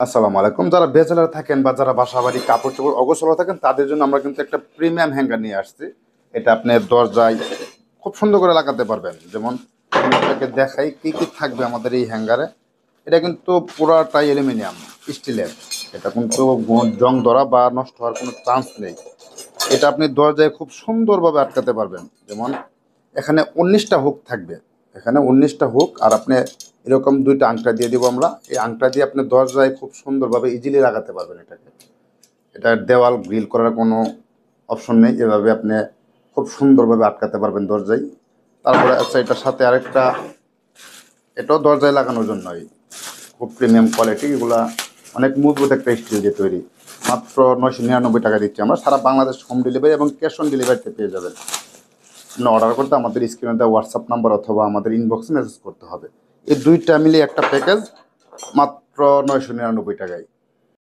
আসসালামু আলাইকুম। যারা ব্যাচেলর থাকেন বা যারা বাসাবাড়ি কাপড়-চোপড় অগোছালো থাকেন তাদের জন্য আমরা কিন্তু একটা প্রিমিয়াম হ্যাঙ্গার নিয়ে আসছি। এটা আপনি দরজায় খুব সুন্দর করে লাগাতে পারবেন। যেমন আমি আপনাকে দেখাই কি থাকবে আমাদের এই হ্যাঙ্গারে। এটা কিন্তু পুরাটাই অ্যালুমিনিয়াম, স্টিলের। এটা কিন্তু জং ধরা বা নষ্ট হওয়ার কোনো চান্স নেই। এটা আপনি দরজায় খুব সুন্দরভাবে আটকাতে পারবেন। যেমন এখানে ১৯টা হুক থাকবে। এখানে ১৯টা হুক আর আপনি এরকম ২টা আংটা দিয়ে দিব আমরা। এই আংটা দিয়ে আপনি দরজায় খুব সুন্দরভাবে ইজিলি লাগাতে পারবেন এটাকে। এটা দেওয়াল গ্রিল করার কোনো অপশন নেই। এভাবে আপনি খুব সুন্দরভাবে আটকাতে পারবেন দরজায়। তারপরে আচ্ছা এটার সাথে আরেকটা, এটাও দরজায় লাগানোর জন্যই। খুব প্রিমিয়াম কোয়ালিটি, এগুলা অনেক মজবুত একটা স্টিল দিয়ে তৈরি। মাত্র ৯৯৯ টাকা দিচ্ছি আমরা। সারা বাংলাদেশ হোম ডেলিভারি এবং ক্যাশ অন ডেলিভারিতে পেয়ে যাবেন। আপনি অর্ডার করতে আমাদের স্ক্রিনে দেওয়া হোয়াটসঅ্যাপ নাম্বার অথবা আমাদের ইনবক্সে মেসেজ করতে হবে। এই দুইটা মিলিয়ে একটা প্যাকেজ মাত্র ৯৯৯ টাকায়।